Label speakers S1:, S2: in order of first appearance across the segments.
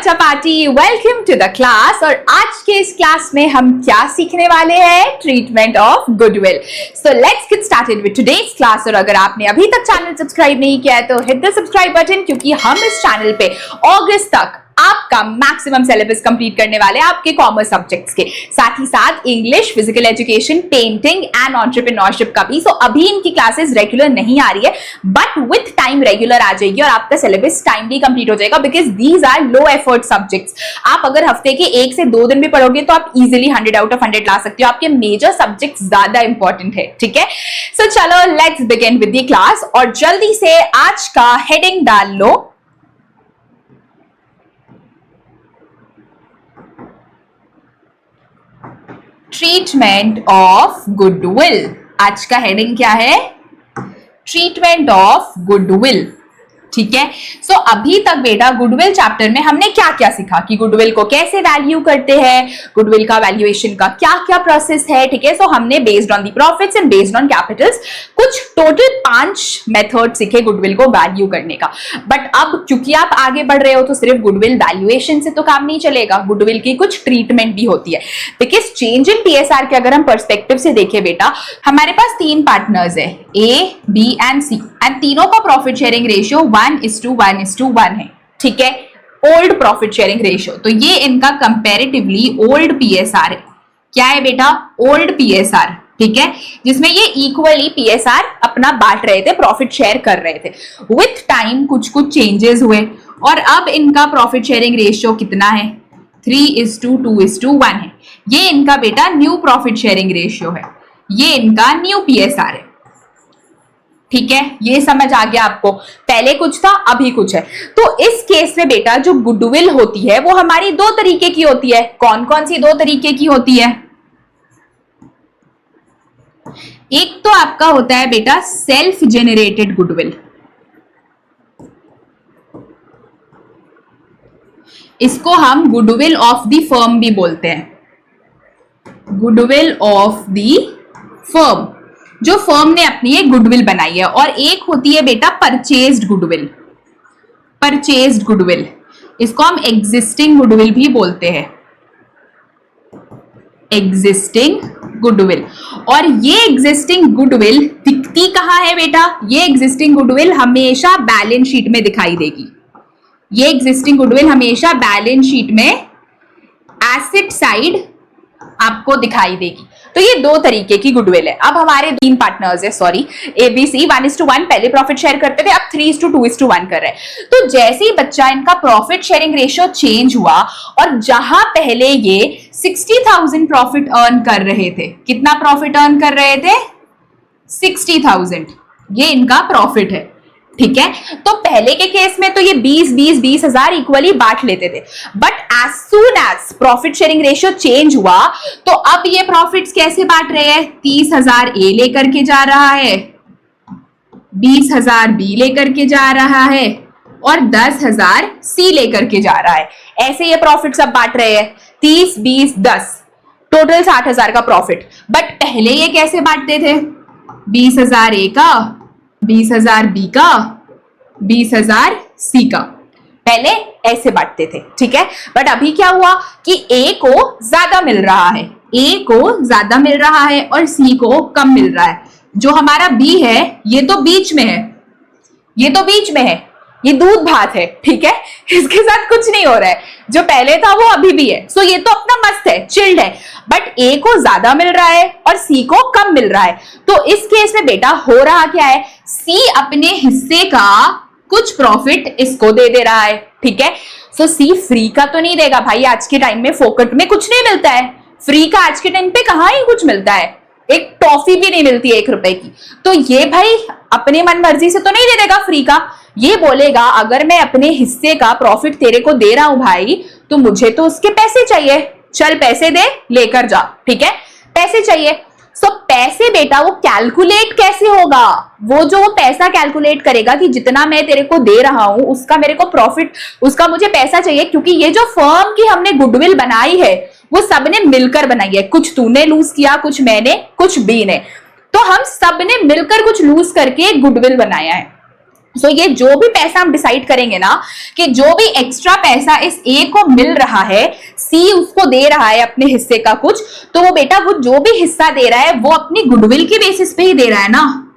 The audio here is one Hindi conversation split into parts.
S1: बच्चा party, welcome to the class. और आज के इस क्लास में हम क्या सीखने वाले हैं? Treatment of goodwill. So let's get started with today's class. और अगर आपने अभी तक चैनल सब्सक्राइब नहीं किया है तो हिट द सब्सक्राइब बटन, क्योंकि हम इस चैनल पे अगस्त तक आपका मैक्सिमम सिलेबस कंप्लीट करने वाले हैं आपके कॉमर्स सब्जेक्ट्स के, साथ ही साथ English, physical education, painting and entrepreneurship का भी। सो अभी इनकी क्लासेस रेगुलर नहीं आ रही है, बट विथ टाइम रेगुलर आ जाएगी और आपका सिलेबस टाइमली कंप्लीट हो जाएगा, because these are low effort subjects. आप अगर हफ्ते के 1 से 2 दिन भी पढ़ोगे तो आप इजिली 100 आउट ऑफ 100 ला सकते हो। आपके मेजर सब्जेक्ट्स ज्यादा इंपॉर्टेंट है, ठीक है। सो चलो let's begin with the class और जल्दी से आज का हेडिंग डाल लो। Treatment of goodwill. आज का हेडिंग क्या है? ट्रीटमेंट ऑफ गुडविल, ठीक है। सो अभी तक बेटा गुडविल चैप्टर में हमने क्या क्या सीखा कि गुडविल को कैसे वैल्यू करते हैं, गुडविल का वैल्यूएशन का क्या क्या प्रोसेस है, ठीक है। सो हमने based on the profits and based on Capitals कुछ टोटल 5 मेथड सीखे गुडविल को वैल्यू करने का। बट अब क्योंकि आप आगे बढ़ रहे हो तो सिर्फ गुडविल वैल्यूएशन से तो काम नहीं चलेगा, गुडविल की कुछ ट्रीटमेंट भी होती है। बिकॉज चेंज इन पीएसआर के अगर हम पर्सपेक्टिव से देखें बेटा, हमारे पास 3 पार्टनर्स है, A, B and C, and तीनों का प्रॉफिट शेयरिंग रेशियो 1:1:1 है, ठीक है। ओल्ड प्रॉफिट शेयरिंग रेशियो, तो ये इनका कंपैरेटिवली ओल्ड पीएसआर है। क्या है बेटा? ओल्ड पीएसआर, ठीक है, जिसमें ये इक्वली पीएसआर अपना बांट रहे थे, प्रॉफिट शेयर कर रहे थे। विथ टाइम कुछ कुछ चेंजेस हुए और अब इनका प्रॉफिट शेयरिंग रेशियो कितना है? 3:2:1 है। ये इनका बेटा न्यू प्रॉफिट शेयरिंग रेशियो है, ये इनका न्यू पीएसआर है, ठीक है। ये समझ आ गया आपको? पहले कुछ था, अभी कुछ है। तो इस केस में बेटा जो गुडविल होती है वो हमारी 2 तरीके की होती है। कौन कौन सी 2 तरीके की होती है? एक तो आपका होता है बेटा सेल्फ जेनरेटेड गुडविल, इसको हम गुडविल ऑफ द फर्म भी बोलते हैं, गुडविल ऑफ द फर्म, जो फर्म ने अपनी एक गुडविल बनाई है। और एक होती है बेटा परचेज्ड गुडविल, परचेज्ड गुडविल, इसको हम एग्जिस्टिंग गुडविल भी बोलते हैं, एग्जिस्टिंग गुडविल। और ये एग्जिस्टिंग गुडविल दिखती कहां है बेटा? ये एग्जिस्टिंग गुडविल हमेशा बैलेंस शीट में दिखाई देगी, ये एग्जिस्टिंग गुडविल हमेशा बैलेंस शीट में एसेट साइड आपको दिखाई देगी। तो ये 2 तरीके की गुडविल है। अब हमारे 3 पार्टनर्स है, सॉरी, एबीसी 1:1 पहले प्रॉफिट शेयर करते थे, अब 3:2:1 कर रहे हैं। तो जैसे ही बच्चा इनका प्रॉफिट शेयरिंग रेशियो चेंज हुआ और जहां पहले ये 60,000 प्रॉफिट अर्न कर रहे थे, कितना प्रॉफिट अर्न कर रहे थे? 60,000, ये इनका प्रॉफिट है, ठीक है। तो पहले के केस में तो ये 20,000 इक्वली बांट लेते थे, but as soon as profit sharing ratio change हुआ तो अब ये प्रॉफिट्स कैसे बांट रहे हैं? 30,000 ए लेकर के जा रहा है, 20,000 बी लेकर के जा रहा है और 10,000 सी लेकर के जा रहा है। ऐसे ये प्रॉफिट सब बांट रहे हैं, 30, 20, 10, टोटल 60,000 का प्रॉफिट। बट पहले ये कैसे बांटते थे? 20,000 ए का, 20,000 बी का, 20,000 सी का, पहले ऐसे बांटते थे, ठीक है। बट अभी क्या हुआ कि ए को ज्यादा मिल रहा है, ए को ज्यादा मिल रहा है और सी को कम मिल रहा है। जो हमारा बी है ये तो बीच में है, ये तो बीच में है, ये दूध भात है, ठीक है, इसके साथ कुछ नहीं हो रहा है। जो पहले था वो अभी भी है, सो ये तो अपना मस्त है, चिल्ड है। बट ए को ज्यादा मिल रहा है और सी को कम मिल रहा है। तो इस केस में बेटा हो रहा क्या है? सी अपने हिस्से का कुछ प्रॉफिट इसको दे दे रहा है, ठीक है। सो सी फ्री का तो नहीं देगा भाई, आज के टाइम में फोकट में कुछ नहीं मिलता है, फ्री का आज के टाइम पे कहां ही कुछ मिलता है, एक टॉफी भी नहीं मिलती है 1 रुपए की। तो ये भाई अपने मन मर्जी से तो नहीं दे देगा फ्री का, ये बोलेगा अगर मैं अपने हिस्से का प्रॉफिट तेरे को दे रहा हूं भाई तो मुझे तो उसके पैसे चाहिए, चल पैसे दे, लेकर जा, ठीक है, पैसे चाहिए। सो पैसे बेटा वो कैलकुलेट कैसे होगा? वो जो पैसा कैलकुलेट करेगा कि जितना मैं तेरे को दे रहा हूं उसका मेरे को प्रॉफिट, उसका मुझे पैसा चाहिए, क्योंकि ये जो फर्म की हमने गुडविल बनाई है वो सबने मिलकर बनाई है, कुछ तूने लूज किया, कुछ मैंने, कुछ बी ने, तो हम सबने मिलकर कुछ लूज करके गुडविल बनाया है, सो ये जो भी पैसा हम डिसाइड करेंगे ना, कि जो भी एक्स्ट्रा पैसा इस ए को मिल रहा है, सी उसको दे रहा है अपने हिस्से का कुछ, तो वो बेटा वो जो भी हिस्सा दे रहा है वो अपनी गुडविल के बेसिस पे ही दे रहा है ना,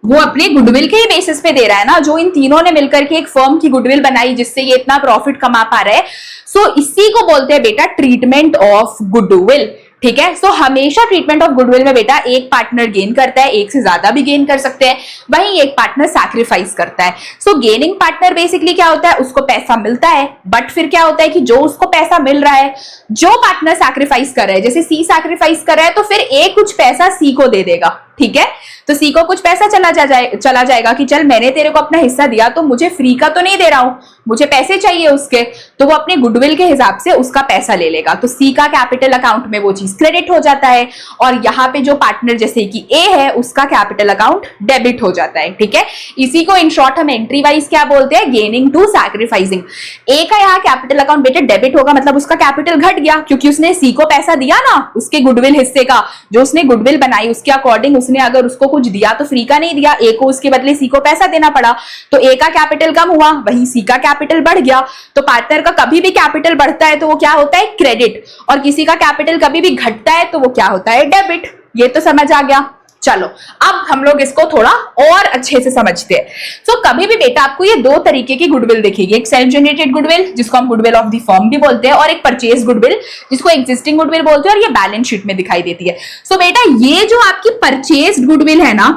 S1: वो अपने गुडविल के ही बेसिस पे दे रहा है ना, जो इन तीनों ने मिलकर के एक फर्म की गुडविल बनाई जिससे ये इतना प्रॉफिट कमा पा रहा है। सो इसी को बोलते हैं बेटा ट्रीटमेंट ऑफ गुडविल। ठीक है, सो हमेशा ट्रीटमेंट ऑफ गुडविल में बेटा एक पार्टनर गेन करता है, एक से ज्यादा भी गेन कर सकते हैं, वहीं एक पार्टनर सैक्रिफाइस करता है। सो गेनिंग पार्टनर बेसिकली क्या होता है, उसको पैसा मिलता है, बट फिर क्या होता है कि जो उसको पैसा मिल रहा है, जो पार्टनर सैक्रिफाइस कर रहा है, जैसे सी सैक्रिफाइस कर रहा है तो फिर ए कुछ पैसा सी को दे देगा। ठीक है, तो सी को कुछ पैसा चला जाएगा कि चल मैंने तेरे को अपना हिस्सा दिया तो मुझे फ्री का तो नहीं दे रहा हूं, मुझे पैसे चाहिए उसके, तो वो अपने गुडविल के हिसाब से उसका पैसा ले लेगा। तो सी का कैपिटल अकाउंट में वो चीज क्रेडिट हो जाता है, और यहाँ पे जो पार्टनर जैसे कि ए है उसका कैपिटल अकाउंट डेबिट हो जाता है। ठीक है, इसी को इन शॉर्ट हम एंट्री वाइज क्या बोलते हैं, गेनिंग टू सैक्रिफाइसिंग। ए का यहाँ कैपिटल अकाउंट बेटा डेबिट होगा, मतलब उसका कैपिटल घट गया, क्योंकि उसने सी को पैसा दिया ना उसके गुडविल हिस्से का, जो उसने गुडविल बनाई उसके अकॉर्डिंग उसने अगर उसको कुछ दिया तो फ्री का नहीं दिया, ए को उसके बदले सी को पैसा देना पड़ा, तो ए का कैपिटल कम हुआ, वहीं सी का कैपिटल बढ़ गया। तो पार्टनर का कभी भी कैपिटल बढ़ता है तो वो क्या होता है, क्रेडिट, और किसी का कैपिटल कभी भी घटता है तो वो क्या होता है, डेबिट। ये तो समझ आ गया। चलो अब हम लोग इसको थोड़ा और अच्छे से समझते हैं। तो कभी भी बेटा आपको ये दो तरीके की गुडविल दिखेगी, एक सेल्फ जनरेटेड गुडविल जिसको हम गुडविल ऑफ द फर्म भी बोलते हैं, और एक परचेज गुडविल जिसको एग्जिस्टिंग गुडविल बोलते हैं, और ये बैलेंस शीट में दिखाई देती है। सो बेटा ये जो आपकी परचेज गुडविल है ना,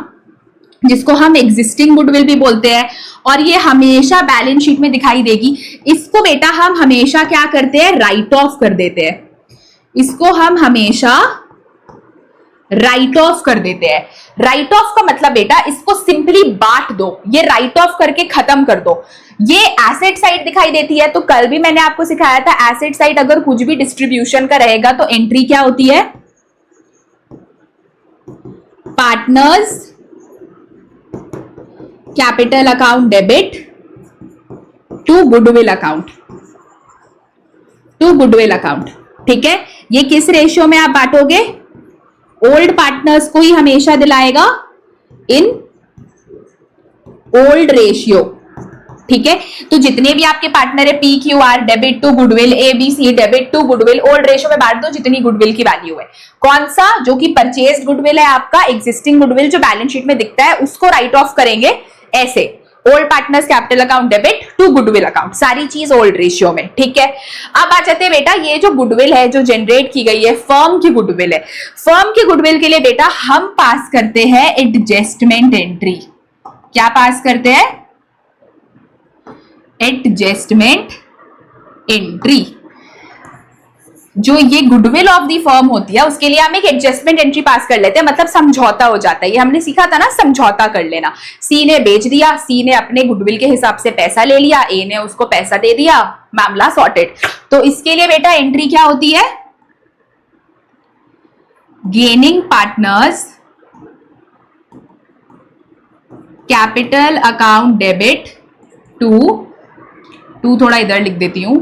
S1: जिसको हम एग्जिस्टिंग गुडविल भी बोलते हैं, और ये हमेशा बैलेंस शीट में दिखाई देगी, इसको बेटा हम हमेशा क्या करते हैं, राइट ऑफ कर देते हैं। इसको हम हमेशा राइट ऑफ कर देते हैं। राइट ऑफ का मतलब बेटा इसको सिंपली बांट दो, ये राइट ऑफ करके खत्म कर दो। ये एसेट साइड दिखाई देती है, तो कल भी मैंने आपको सिखाया था एसेट साइड अगर कुछ भी डिस्ट्रीब्यूशन का रहेगा तो एंट्री क्या होती है, partners capital account debit to goodwill account, to goodwill account. ठीक है, ये किस रेशियो में आप बांटोगे, ओल्ड पार्टनर्स को ही हमेशा दिलाएगा इन ओल्ड रेशियो। ठीक है, तो जितने भी आपके पार्टनर है P Q R debit to goodwill, A B C debit to goodwill, old ratio में बांट दो जितनी गुडविल की वैल्यू है। कौन सा, जो कि परचेज गुडविल है आपका, एग्जिस्टिंग गुडविल जो बैलेंस शीट में दिखता है उसको राइट ऑफ करेंगे ऐसे, old partners capital account debit to goodwill account, सारी चीज ओल्ड रेशियो में। ठीक है, अब आ जाते हैं बेटा ये जो गुडविल है जो जनरेट की गई है फर्म की गुडविल है, फर्म की गुडविल के लिए बेटा हम पास करते हैं एडजस्टमेंट एंट्री। क्या पास करते हैं, एडजस्टमेंट एंट्री। जो ये गुडविल ऑफ द फर्म होती है उसके लिए हम एक एडजस्टमेंट एंट्री पास कर लेते हैं, मतलब समझौता हो जाता है। ये हमने सीखा था ना, समझौता कर लेना। सी ने बेच दिया, सी ने अपने गुडविल के हिसाब से पैसा ले लिया, ए ने उसको पैसा दे दिया, मामला सॉर्टेड। तो इसके लिए बेटा एंट्री क्या होती है, gaining partners capital account debit to थोड़ा इधर लिख देती हूं,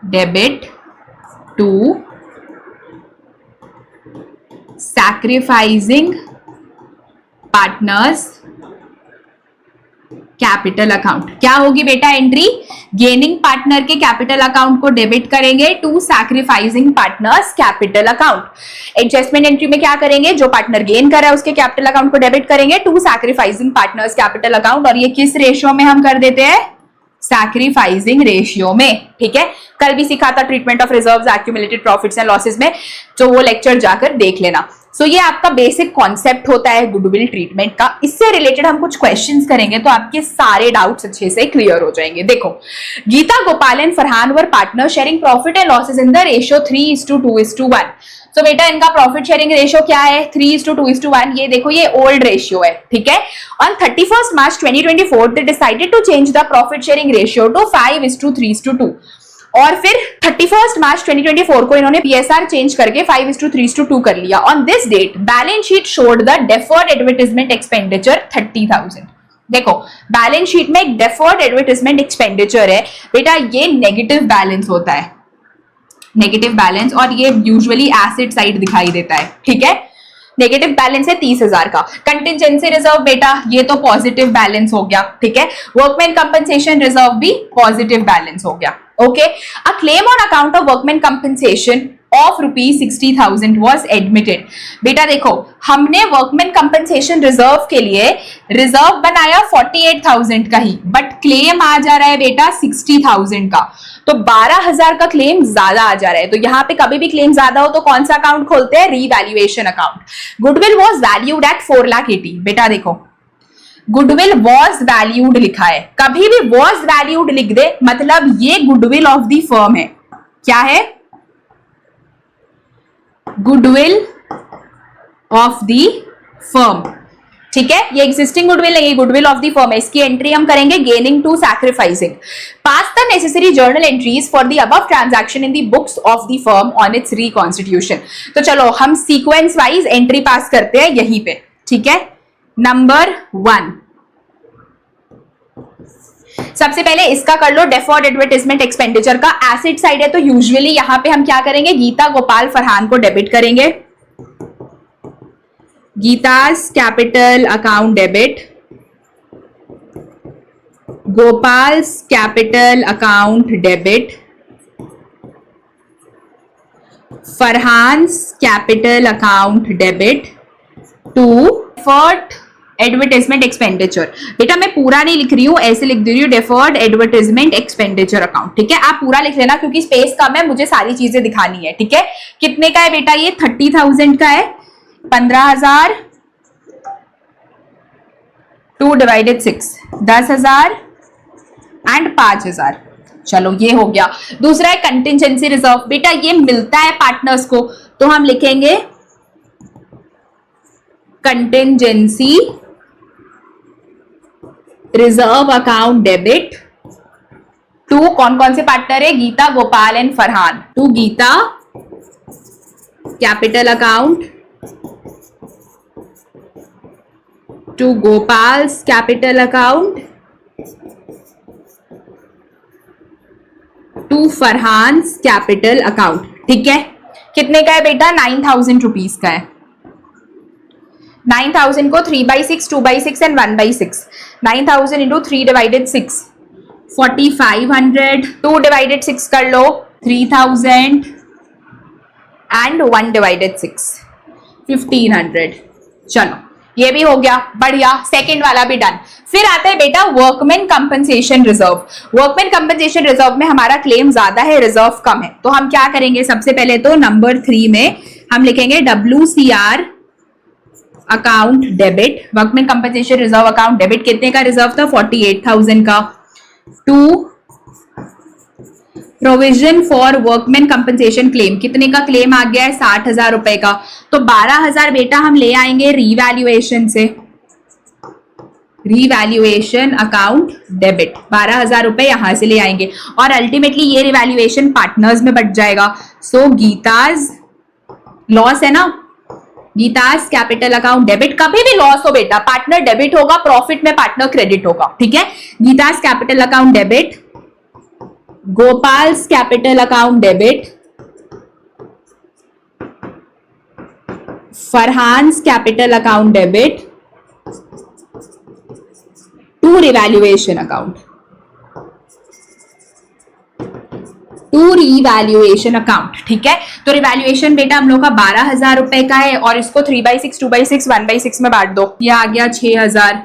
S1: debit to sacrificing partners capital account. क्या होगी बेटा एंट्री, गेनिंग पार्टनर के कैपिटल अकाउंट को डेबिट करेंगे to sacrificing partners capital account. Adjustment entry में क्या करेंगे, जो पार्टनर गेन कर रहा है उसके कैपिटल अकाउंट को डेबिट करेंगे to sacrificing partners capital account, और ये किस रेशियो में हम कर देते हैं, सैक्रिफाइसिंग रेशियो में। ठीक है, कल भी सीखा था treatment of reserves, accumulated profits and losses में, तो वो लेक्चर जाकर देख लेना। सो ये आपका बेसिक कॉन्सेप्ट होता है गुडविल ट्रीटमेंट का। इससे रिलेटेड हम कुछ क्वेश्चंस करेंगे तो आपके सारे डाउट्स अच्छे से क्लियर हो जाएंगे। देखो, Geeta, Gopal and Farhan were partner sharing profit and losses in the ratio 3:2:1। तो बेटा इनका प्रॉफिट शेयरिंग रेशियो क्या है, 3:2:1। ये देखो ये ओल्ड रेशियो है। ठीक है, on 31 March 2024 they decided to change the profit sharing ratio to 5:3:2। और फिर 31 मार्च 2024 को इन्होंने पीएसआर चेंज करके 5:3:2 कर लिया। On this date balance sheet showed the deferred advertisement expenditure 30,000। देखो बैलेंस शीट में एक डेफर्ड एडवर्टाइजमेंट एक्सपेंडिचर है बेटा, ये नेगेटिव बैलेंस होता है, नेगेटिव बैलेंस, और ये यूजुअली एसेट साइड दिखाई देता है। ठीक है, नेगेटिव बैलेंस है 30,000 का। कंटिजेंसी रिजर्व बेटा ये तो पॉजिटिव बैलेंस हो गया, ठीक है। वर्कमैन कंपनसेशन रिजर्व भी पॉजिटिव बैलेंस हो गया, okay. A claim on account of workman compensation of ₹60,000 was admitted. बेटा देखो, हमने वर्कमैन कंपनसेशन रिजर्व के लिए रिजर्व बनाया 48,000 का ही, बट क्लेम आ जा रहा है बेटा 60,000 का, तो 12,000 का क्लेम ज्यादा आ जा रहा है। तो यहां पे कभी भी क्लेम ज्यादा हो तो कौन सा अकाउंट खोलते हैं? Revaluation account. Goodwill was valued at 4,80,000। बेटा देखो, गुडविल वॉज वैल्यूड लिखा है, कभी भी वॉज वैल्यूड लिख दे मतलब ये गुडविल ऑफ द फर्म है। क्या है? गुडविल ऑफ द फर्म, ठीक है। ये एग्जिस्टिंग गुडविल है, ये गुडविल ऑफ द फर्म है। इसकी एंट्री हम करेंगे gaining to sacrificing. Pass the necessary journal entries for the above transaction in the books of the firm on its reconstitution. तो चलो हम सीक्वेंस वाइज एंट्री पास करते हैं यहीं पे, ठीक है। नंबर 1, सबसे पहले इसका कर लो, डेफर्ड एडवर्टाइजमेंट एक्सपेंडिचर का एसेट साइड है, तो यूजुअली यहां पे हम क्या करेंगे? गीता, गोपाल, फरहान को डेबिट करेंगे। Geeta's capital account debit, Gopal's capital account debit, Farhan's capital account debit to deferred advertisement expenditure. बेटा मैं पूरा नहीं लिख रही हूं, ऐसे लिख दे रही हूं, डेफर्ड एडवर्टाइजमेंट एक्सपेंडिचर अकाउंट, ठीक है। आप पूरा लिख लेना क्योंकि स्पेस कम है, मुझे सारी चीजें दिखानी है, ठीक है। कितने का है बेटा? ये 30,000 का है। 15,000 2 डिवाइडेड 6, 10,000 एंड 5,000। चलो ये हो गया। दूसरा है कंटिजेंसी रिजर्व। बेटा ये मिलता है पार्टनर्स को, तो हम लिखेंगे contingency reserve account debit to कौन कौन से पार्टनर है? Geeta, Gopal and Farhan. To Geeta capital account, to Gopal's capital account, to Farhan's capital account, ठीक है। कितने का है बेटा? 9,000 रुपीज का है। 9,000 को 3/6, 2/6 एंड 1/6। 9,000 into 3 divided 6, 4,500। 2 डिवाइडेड 6 कर लो, 3,000 एंड 1 डिवाइडेड 6, 1,500। चलो ये भी हो गया, बढ़िया। सेकंड वाला भी डन। फिर आता है बेटा workman compensation reserve. Workman compensation reserve में हमारा क्लेम ज्यादा है, रिजर्व कम है, तो हम क्या करेंगे? सबसे पहले तो नंबर 3 में हम लिखेंगे WCR account debit, workman compensation reserve account debit. कितने का रिजर्व था? 48,000 का। To provision for workman compensation claim, कितने का क्लेम आ गया है? 60,000 रुपए का। तो 12,000 बेटा हम ले आएंगे रीवैल्यूएशन से, रीवैल्यूएशन अकाउंट डेबिट। 12,000 रुपए यहां से ले आएंगे और अल्टीमेटली ये रिवैल्यूएशन पार्टनर्स में बट जाएगा। सो गीताज लॉस है ना, गीताज कैपिटल अकाउंट डेबिट। कभी भी लॉस हो बेटा पार्टनर डेबिट होगा, प्रॉफिट में पार्टनर क्रेडिट होगा, ठीक है। Geeta's capital account debit, Gopal's capital account debit, Farhan's capital account debit to revaluation account, to revaluation account, ठीक है। तो रिवैल्यूएशन बेटा हम लोग का 12,000 रुपए का है और इसको 3/6, 2/6, 1/6 में बांट दो। ये आ गया 6,000,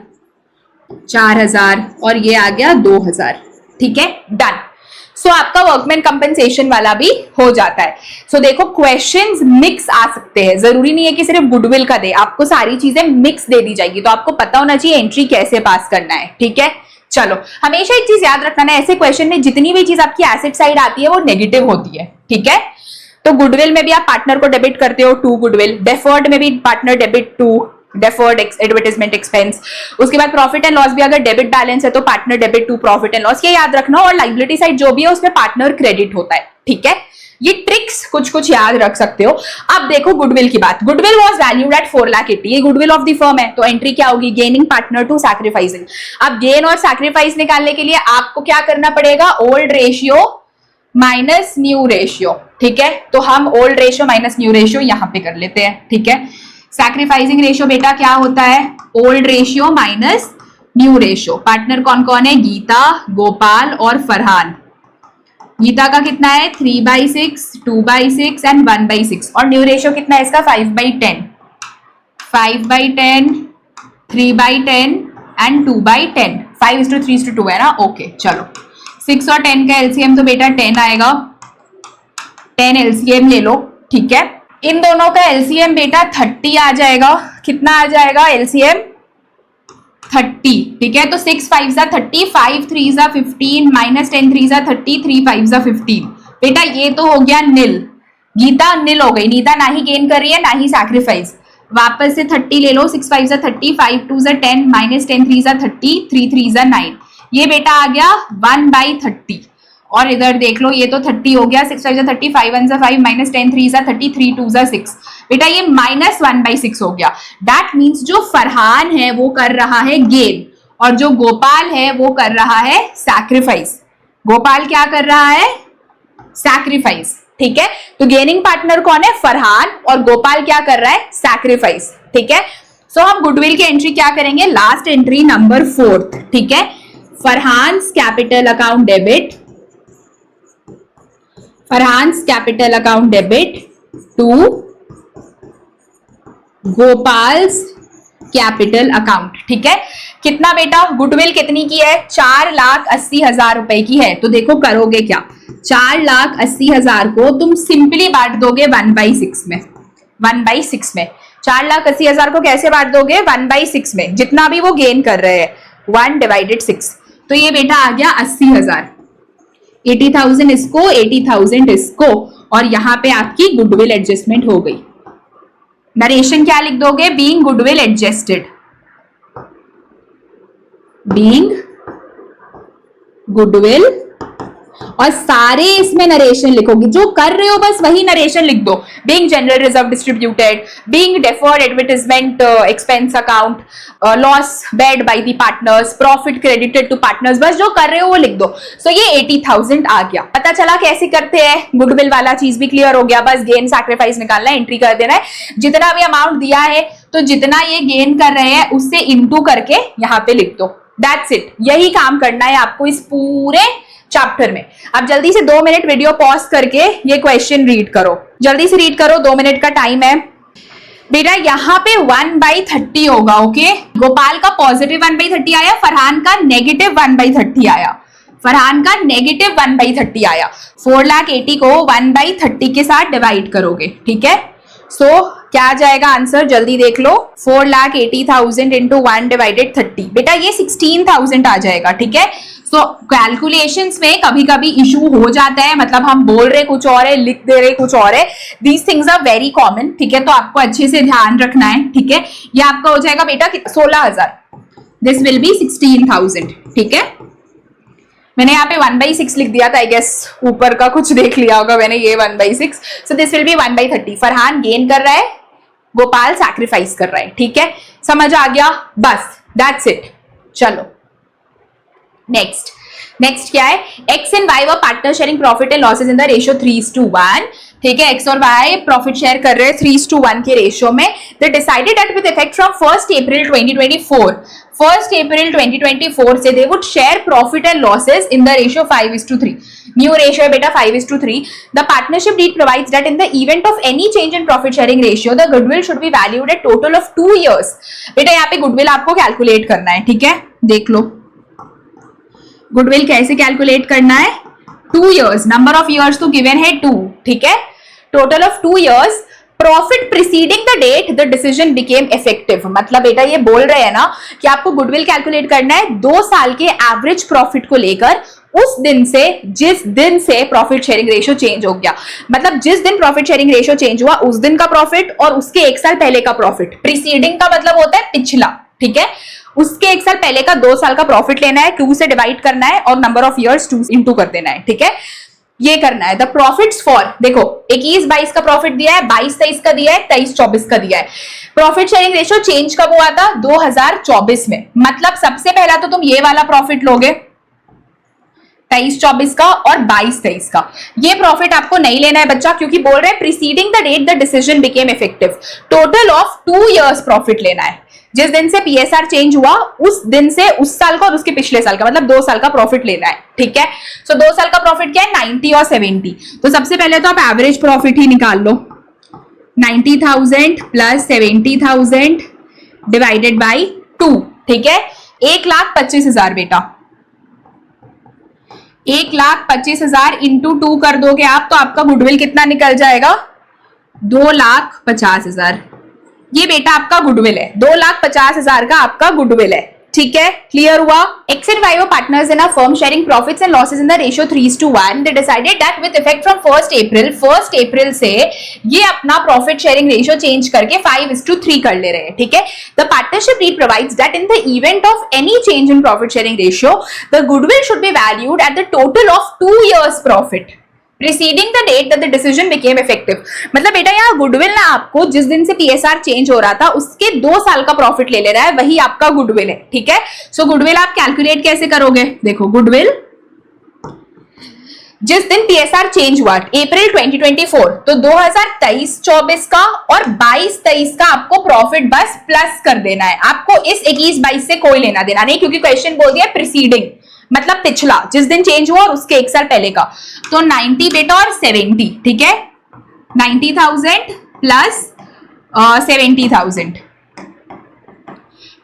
S1: 4,000 और ये आ गया 2,000, ठीक है, डन। सो आपका वर्कमैन कंपनसेशन वाला भी हो जाता है। सो देखो क्वेश्चंस मिक्स आ सकते हैं, जरूरी नहीं है कि सिर्फ गुडविल का दे, आपको सारी चीजें मिक्स दे दी जाएगी, तो आपको पता होना चाहिए एंट्री कैसे पास करना है, ठीक है। चलो हमेशा एक चीज याद रखना है, ऐसे क्वेश्चन में जितनी भी चीज आपकी एसेट साइड आती है वो नेगेटिव होती है, ठीक है। तो गुडविल में भी आप पार्टनर को डेबिट करते हो टू गुडविल, डेफर्ड में भी partner debit to deferred advertisement expense. उसके बाद प्रॉफिट एंड लॉस भी अगर डेबिट बैलेंस है तो partner debit to profit and loss, ये याद रखना। और लाइबिलिटी साइड जो भी है उसमें पार्टनर क्रेडिट होता है, ठीक है। ये ट्रिक्स कुछ कुछ याद रख सकते हो। अब देखो गुडविल की बात, गुडविल वाज वैल्यूड एट 4,80,000, ये गुडविल ऑफ द फर्म है, तो एंट्री क्या होगी? Gaining partner to sacrificing. अब गेन और सैक्रिफाइस निकालने के लिए आपको क्या करना पड़ेगा? Old ratio minus new ratio, ठीक है। तो हम old ratio minus new ratio यहां पे कर लेते हैं, ठीक है। सैक्रिफाइसिंग रेशियो बेटा क्या होता है? Old ratio minus new ratio. Partner कौन कौन है? गीता, गोपाल और फरहान। गीता का कितना है? 3/6, 2/6 एंड 1/6। और न्यू रेशियो कितना है इसका? 5/10, 5/10, 3/10 एंड 2/10। 5:3:2 है ना? ओके चलो, 6 और 10 का एलसीएम तो बेटा 10 आएगा। 10 एलसीएम ले लो, ठीक है। इन दोनों का एलसीएम बेटा 30 आ जाएगा। कितना आ जाएगा एलसीएम? 30, ठीक है। तो 6 5 30, 5 3 15, माइनस 10 3 30, 3 5 15। बेटा ये तो हो गया नील। गीता नील हो गई, नीता ना ही गेन कर रही है ना ही सैक्रिफाइस। वापस से 30 ले लो, 6 5 30, 5 2 10, माइनस 10 3 30, 3 3 9। ये बेटा आ गया 1/30। और इधर देख लो, ये तो 30 हो गया, 6 5 30, 5 1 5, माइनस 10 3 30, 3 2 6। बेटा ये -1/6 हो गया। दैट मीन्स जो फरहान है वो कर रहा है गेन, और जो गोपाल है वो कर रहा है सैक्रिफाइस। गोपाल क्या कर रहा है? सैक्रिफाइस, ठीक है। तो गेनिंग पार्टनर कौन है? फरहान। और गोपाल क्या कर रहा है? सैक्रिफाइस, ठीक है। सो हम गुडविल की एंट्री क्या करेंगे? लास्ट एंट्री नंबर 4, ठीक है। Farhan's capital account debit, Farhan's capital account debit to Gopal's capital account, ठीक है। कितना बेटा? गुडविल कितनी की है? 4,80,000 रुपए की है। तो देखो करोगे क्या? 4,80,000 को तुम सिंपली बांट दोगे 1/6 में। 1/6 में 4,80,000 को कैसे बांट दोगे? 1/6 में। जितना भी वो गेन कर रहे हैं, 1/6। तो ये बेटा आ गया 80,000। 80,000 इसको, 80,000 इसको, और यहां पे आपकी गुडविल एडजस्टमेंट हो गई। नरेशन क्या लिख दोगे? Being goodwill adjusted, being goodwill, और सारे इसमें नरेशन लिखोगे। जो कर रहे हो बस वही नरेशन लिख दो। Being general reserve distributed, being deferred advertisement expense account, loss बेड by the partners, profit credited to partners, बस जो कर रहे हो वो लिख दो। सो ये 80,000 आ गया। पता चला कैसे करते हैं? गुडविल वाला चीज भी क्लियर हो गया। बस गेन सैक्रिफाइस निकालना है, एंट्री कर देना है। जितना भी अमाउंट दिया है तो जितना ये गेन कर रहे हैं उससे इंटू करके यहाँ पे लिख दो। That's it. यही काम करना है आपको इस पूरे चैप्टर में। अब जल्दी से 2 मिनट वीडियो पॉज करके ये क्वेश्चन रीड करो। जल्दी से रीड करो, 2 मिनट का टाइम है। बेटा यहाँ पे 1/30 होगा, ओके। गोपाल का पॉजिटिव 1/30 आया, फरहान का नेगेटिव 1/30 आया। फरहान का नेगेटिव 1/30 आया। 4,80,000 को 1/30 के साथ डिवाइड करोगे, ठीक है। सो क्या आ जाएगा आंसर? जल्दी देख लो। 4,80,000 इंटू 1/30। बेटा ये 16,000 आ जाएगा, ठीक है। सो कैलकुलेशंस में कभी कभी इशू हो जाता है, मतलब हम बोल रहे कुछ और है, लिख दे रहे कुछ और है। These things are very common, ठीक है। तो आपको अच्छे से ध्यान रखना है, ठीक है। ये आपका हो जाएगा बेटा 16,000। दिस विल बी 16,000, ठीक है। मैंने यहाँ पे 1/6 लिख दिया था, आई गेस ऊपर का कुछ देख लिया होगा मैंने, ये 1/6। So this will be 1/30। Farhan gain कर रहा है, गोपाल सैक्रिफाइस कर रहा है, ठीक है। समझ आ गया? बस दैट्स इट। चलो नेक्स्ट क्या है? X and why were partner sharing profit and losses in the ratio 3:1, ठीक है। एक्स और वाई प्रॉफिट शेयर कर रहे हैं 3:1 के रेशियो में। They decided that with effect from 1 April 2024 से they would share profit and losses in the ratio 5:3। New ratio है बेटा 5:3। The partnership deed provides that in the event of any change in profit sharing ratio the goodwill should be valued at total of 2 years। बेटा यहाँ पे गुडविल आपको कैलकुलेट करना है, ठीक है। देख लो गुडविल कैसे कैलकुलेट करना है। 2 years, नंबर ऑफ ईयर्स तो गिवन है 2, ठीक है। Total of 2 years, profit preceding the date the decision became effective. मतलब बेटा ये बोल रहे हैं ना कि आपको गुडविल कैलकुलेट करना है 2 साल के एवरेज प्रॉफिट को लेकर, उस दिन से जिस दिन से प्रॉफिट शेयरिंग रेशियो चेंज हो गया। मतलब जिस दिन प्रॉफिट शेयरिंग रेशियो चेंज हुआ उस दिन का प्रॉफिट और उसके 1 साल पहले का प्रॉफिट। प्रीसीडिंग का मतलब होता है पिछला, ठीक है। उसके 1 साल पहले का 2 साल का प्रॉफिट लेना है, 2 से डिवाइड करना है और नंबर ऑफ ईयर्स 2 इंटू कर देना है, ठीक है। ये करना है। द प्रॉफिट्स फॉर, देखो 21-22 का प्रॉफिट दिया है, 22-23 का दिया है, 23-24 का दिया है। प्रॉफिट शेयरिंग रेशियो चेंज कब हुआ था? 2024 में। मतलब सबसे पहला तो तुम ये वाला प्रॉफिट लोगे 23-24 का और 22-23 का। ये प्रॉफिट आपको नहीं लेना है बच्चा, क्योंकि बोल रहे हैं preceding the date the decision became effective. Total of 2 years profit लेना है। जिस दिन से पीएसआर चेंज हुआ उस दिन से उस साल का और उसके पिछले साल का, मतलब 2 साल का प्रॉफिट लेना है। ठीक है, सो 2 साल का प्रॉफिट क्या है, 90 और 70। तो सबसे पहले तो आप एवरेज प्रॉफिट ही निकाल लो। 90,000 प्लस 70,000 डिवाइडेड बाई 2। ठीक है, 1,25,000 बेटा, 1,25,000 इंटू 2 कर दोगे आप तो आपका गुडविल कितना निकल जाएगा, 2,50,000। ये बेटा आपका गुडविल है, 2,50,000 का आपका गुडविल है। ठीक है, क्लियर हुआ। X and Y were partners in a firm sharing profits and losses in the ratio 3:1. They decided that with effect from 1st April से ये अपना profit sharing ratio change करके 5:3 कर ले रहे हैं। ठीक है, the partnership deed provides that in the event of any change in profit sharing ratio, the goodwill should be valued at the total of 2 years profit preceding the date that the decision became effective। मतलब बेटा यहाँ गुडविल ना आपको जिस दिन से पीएसआर चेंज हो रहा था उसके 2 साल का प्रॉफिट ले रहा है, वही आपका गुडविल है। ठीक है, सो गुडविल आप कैलकुलेट कैसे करोगे, देखो गुडविल जिस दिन पीएसआर चेंज हुआ अप्रैल 2024, तो 2023-24 का और 22-23 का आपको प्रॉफिट बस प्लस कर देना है। आपको इस 21-22 से कोई लेना देना नहीं, क्योंकि क्वेश्चन बोल दिया प्रीसीडिंग, मतलब पिछला जिस दिन चेंज हुआ और उसके 1 साल पहले का। तो 90 बेटा और 70। ठीक है, 90,000 प्लस 70,000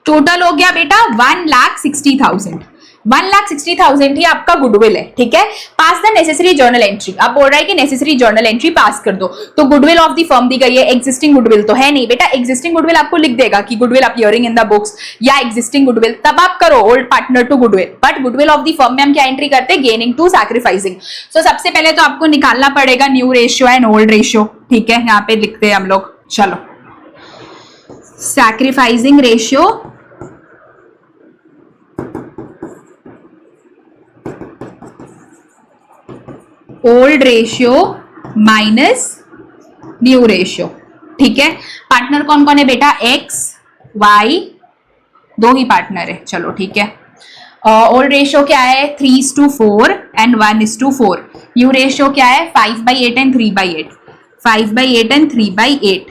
S1: टोटल हो गया बेटा 1,60,000। 1,60,000 ही आपका गुडविल है। ठीक है, पास द नेसेसरी जर्नल एंट्री। आप बोल रहा है कि नेसेसरी जर्नल एंट्री पास कर दो, तो गुडविल ऑफ द फर्म दी गई है, एग्जिस्टिंग गुडविल तो है नहीं बेटा। एग्जिस्टिंग गुडविल आपको लिख देगा कि goodwill appearing in the books या एग्जिस्टिंग गुडविल, तब आप करो old partner to goodwill. But goodwill of the firm में हम क्या एंट्री करते हैं, गेनिंग टू सैक्रिफाइसिंग। सो सबसे पहले तो आपको निकालना पड़ेगा new ratio and old ratio. ठीक है, यहाँ पे लिखते हैं हम लोग, चलो sacrificing ratio old ratio minus new ratio. ठीक है, पार्टनर कौन कौन है बेटा, एक्स वाई, 2 ही पार्टनर है। चलो ठीक है, ओल्ड रेशियो क्या है 3:4 एंड 1:4। न्यू रेशियो क्या है 5/8 एंड 3/8, 5/8 एंड 3/8।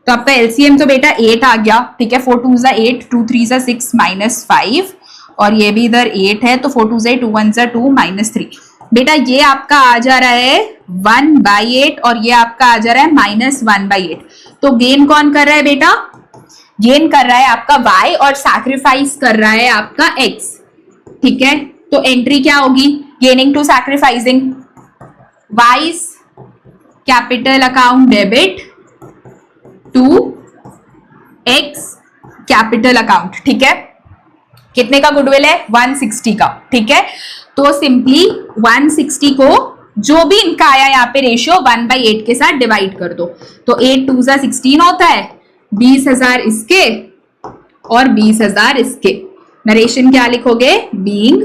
S1: तो आपका एलसीएम तो बेटा 8 आ गया। ठीक है, 4 2 8, 2 3 6 -5, और ये भी इधर 8 है, तो 4 2 2 1 2 -3। बेटा ये आपका आ जा रहा है 1/8 और ये आपका आ जा रहा है -1/8। तो गेन कौन कर रहा है बेटा, गेन कर रहा है आपका y और सैक्रिफाइस कर रहा है आपका x। ठीक है, तो एंट्री क्या होगी, gaining to sacrificing, Y's capital account debit to x capital account. ठीक है, कितने का गुडविल है 160 का। ठीक है, तो सिंपली 160 को जो भी इनका आया यहाँ पे रेशियो 1/8 के साथ डिवाइड कर दो, तो 8 2 16 होता है, 20,000 इसके और 20,000 इसके। नरेशन क्या लिखोगे, being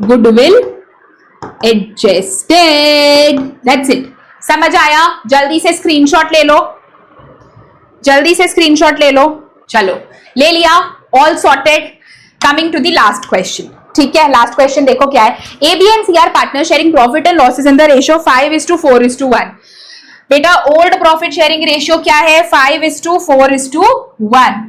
S1: goodwill adjusted. That's it, समझ आया। जल्दी से स्क्रीनशॉट ले लो, जल्दी से स्क्रीनशॉट ले लो। चलो ले लिया, all sorted. Coming to the last question. ठीक है, लास्ट क्वेश्चन देखो क्या है, A B and C are partner sharing profit and losses in the ratio 5:4:1। बेटा ओल्ड प्रॉफिट शेयरिंग रेशियो क्या है 5:4:1।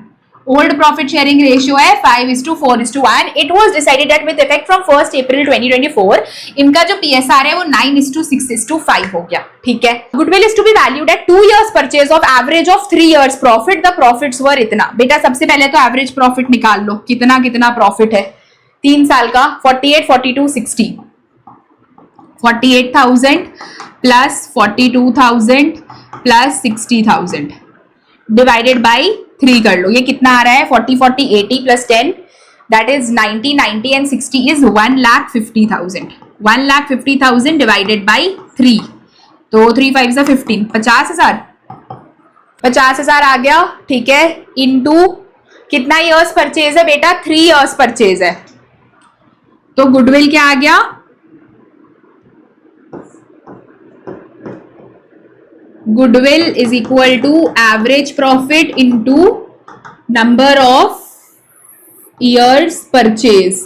S1: ओल्ड प्रॉफिट शेयरिंग रेशियो है 5:4:1। It was decided that with effect from 1st April 2024 इनका जो पीएसआर है वो 9:6:5 हो गया। ठीक है, goodwill is to be valued at 2 years purchase of average of 3 years profit. The profits were इतना। बेटा सबसे पहले तो एवरेज प्रॉफिट निकाल लो, कितना कितना प्रॉफिट है 3 साल का, 48 42 60, 48,000 प्लस 42,000 प्लस 60,000 डिवाइडेड बाई 3 कर लो। ये कितना आ रहा है 40 40 80 plus 10 that is 90 90 and 60 is 1,50,000। 1,50,000 divided by 3, तो 3 5 से 15, 50,000, 50,000 आ गया। ठीक है, इनटू कितना ईयर्स परचेज है बेटा 3 years परचेज है, तो गुडविल क्या आ गया, goodwill is equal to average profit into number of years purchase,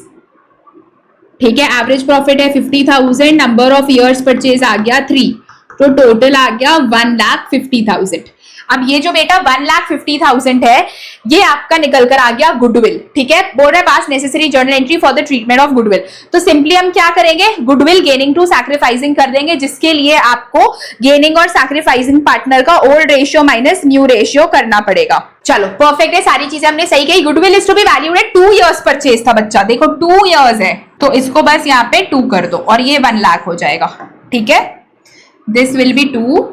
S1: ठीक है। एवरेज प्रॉफिट है 50,000, नंबर ऑफ ईयर्स परचेज आ गया 3, तो टोटल आ गया 1,50,000। अब ये जो बेटा 1,50,000 है, ये आपका निकल कर आ गया गुडविल, ठीक है। बोल रहा है पास necessary journal entry for the treatment of goodwill. तो सिंपली हम क्या करेंगे, गुडविल गेनिंग टू सैक्रिफाइसिंग कर देंगे, जिसके लिए आपको गेनिंग और सैक्रिफाइसिंग पार्टनर का old ratio minus new ratio करना पड़ेगा। चलो परफेक्ट है, सारी चीजें हमने सही कही। Goodwill is to be valued at 2 years purchase था बच्चा, देखो 2 इयर्स है, तो इसको बस यहाँ पे 2 कर दो और ये 1 लाख हो जाएगा, ठीक है। This will be 2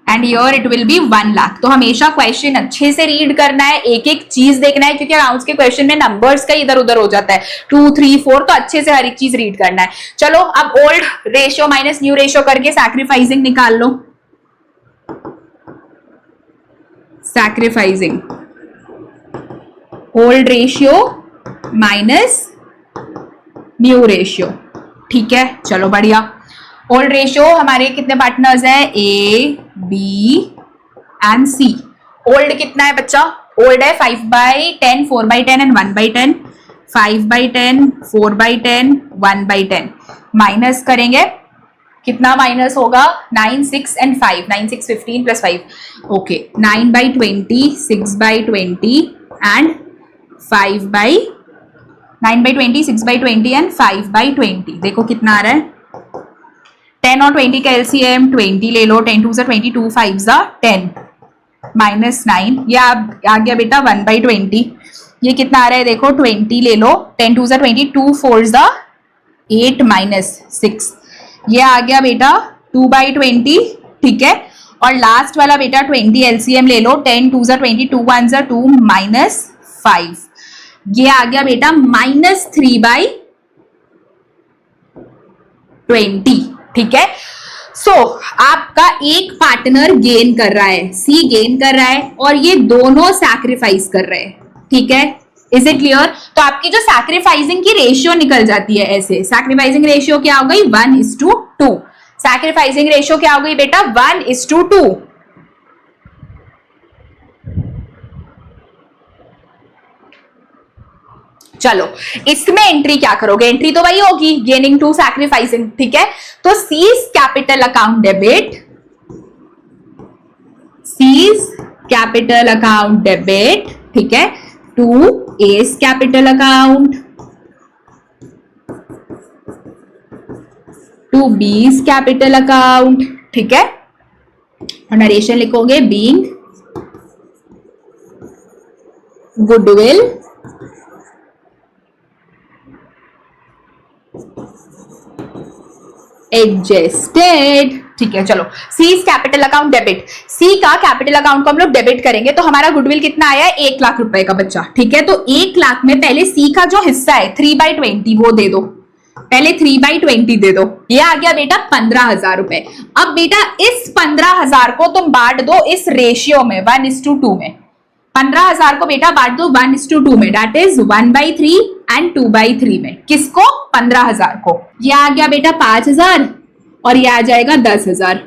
S1: and here it will be 1 lakh. तो हमेशा क्वेश्चन अच्छे से रीड करना है, एक एक चीज देखना है, क्योंकि अकाउंट्स के क्वेश्चन में नंबर्स का इधर उधर हो जाता है, 2, 3, 4, तो अच्छे से हर एक चीज रीड करना है। चलो अब old ratio minus new ratio करके सैक्रिफाइसिंग निकाल लो। Sacrificing old ratio minus new ratio, ठीक है। चलो बढ़िया। ओल्ड रेशियो हमारे कितने पार्टनर्स हैं, ए, बी एंड सी। ओल्ड कितना है बच्चा, ओल्ड है 5/10, 4/10 एंड 1/10। 5/10, 4/10, 1/10 माइनस करेंगे, कितना माइनस होगा, 9, 6 and 5, 9, 6, 15 plus 5, okay. 9/20, 6/20 and 9/20, 6/20 and 5/20। देखो कितना आ रहा है, 10 और 20 का एलसीएम 20 ले लो, 10 2 सा 20, 2 5 सा 10 माइनस 9, ये आ गया बेटा 1/20। ये कितना आ रहा है देखो, 20 ले लो, 10 2 सा 20, 2 4 सा 8 माइनस 6, ये आ गया बेटा 2/20, ठीक है। और लास्ट वाला बेटा 20 एलसीएम ले लो, 10 2 सा 20, 2 1 सा 2 माइनस 5, ये आ गया बेटा -3/20, ठीक है। सो आपका एक पार्टनर गेन कर रहा है, सी गेन कर रहा है, और ये दोनों सैक्रिफाइस कर रहे हैं, ठीक है। Is it clear? तो आपकी जो सैक्रिफाइसिंग की रेशियो निकल जाती है ऐसे, सैक्रिफाइसिंग रेशियो क्या हो गई, 1:2। सैक्रिफाइसिंग रेशियो क्या हो गई बेटा, 1:2। चलो इसमें एंट्री क्या करोगे, एंट्री तो वही होगी, गेनिंग टू सैक्रिफाइसिंग, ठीक है। तो C's capital account debit, C's capital account debit, ठीक है, to A's capital account, to B's capital account, ठीक है। और नरेशन लिखोगे बीइंग गुडविल एडजस्टेड, ठीक है। चलो सीज कैपिटल अकाउंट डेबिट, सी का कैपिटल अकाउंट को हम लोग डेबिट करेंगे, तो हमारा गुडविल कितना आया है, 1 लाख रुपए का बच्चा, ठीक है। तो 1 लाख में पहले सी का जो हिस्सा है 3/20 वो दे दो, पहले 3/20 दे दो, ये आ गया बेटा 15,000 रुपए। अब बेटा इस 15,000 को तुम बांट दो इस रेशियो में 1:2 में, 15,000 को बेटा बांट दो 1:2 में, दैट इज 1/3 एंड 2/3 में। किसको, 15,000 को। ये आ गया बेटा 5,000 और ये आ जाएगा 10,000,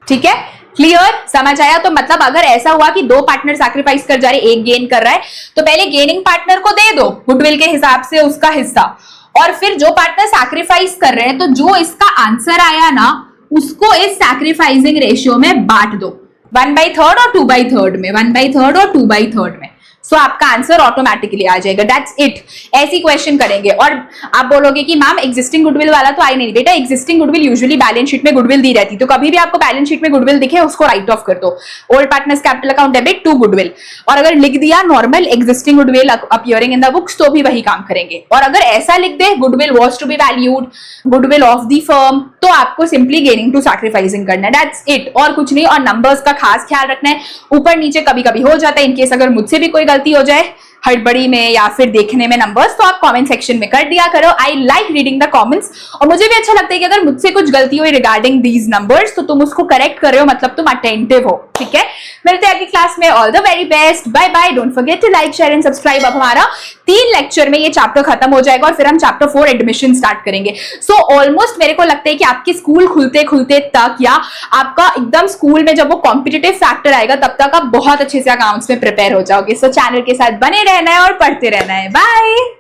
S1: ठीक है। क्लियर, समझ आया? तो मतलब अगर ऐसा हुआ कि दो पार्टनर सैक्रिफाइस कर जा रहे, एक गेन कर रहा है, तो पहले गेनिंग पार्टनर को दे दो गुडविल के हिसाब से उसका हिस्सा, और फिर जो पार्टनर सैक्रिफाइस कर रहे हैं, तो जो इसका आंसर आया ना उसको इस सैक्रिफाइसिंग रेशियो में बांट दो, 1/3 और 2/3 में, 1/3 और 2/3 में। सो आपका आंसर ऑटोमेटिकली आ जाएगा, दैट्स इट। ऐसी क्वेश्चन करेंगे। और आप बोलोगे कि मैम एग्जिस्टिंग गुडविल वाला तो आई नहीं, बेटा existing goodwill usually balance sheet में गुडविल दी रहती, तो कभी भी आपको बैलेंस शीट में गुडविल दिखे उसको राइट ऑफ कर दो, old partners capital account debit to goodwill. और अगर लिख दिया normal existing goodwill appearing in the books, तो भी वही काम करेंगे। और अगर ऐसा लिख दे goodwill was to be valued, goodwill of the firm, तो आपको सिंपली गेनिंग टू सैक्रिफाइसिंग करना है, दैट्स इट, और कुछ नहीं। और नंबर्स का खास ख्याल रखना है, ऊपर नीचे कभी कभी हो जाता है, इनकेस अगर मुझसे भी कोई गलती हो जाए हड़बड़ी में या फिर देखने में नंबर्स, तो आप कमेंट सेक्शन में कर दिया करो। I like reading the comments, और मुझे भी अच्छा लगता है कि अगर मुझसे कुछ गलती हुई रिगार्डिंग दीज नंबर्स, तो तुम उसको करेक्ट कर रहे हो, मतलब तुम अटेंटिव हो, ठीक है। मिलते हैं अगली क्लास में। All the very best, bye bye. Don't forget to like, share and subscribe. अब हमारा 3 लेक्चर में ये चैप्टर खत्म हो जाएगा और फिर हम चैप्टर 4 एडमिशन स्टार्ट करेंगे। सो ऑलमोस्ट मेरे को लगता है कि आपके स्कूल खुलते खुलते तक या आपका एकदम स्कूल में जब वो कॉम्पिटिटिव फैक्टर आएगा तब तक आप बहुत अच्छे से अकाउंट्स में प्रिपेयर हो जाओगे। सो चैनल के साथ बने रहना है और पढ़ते रहना है। बाय।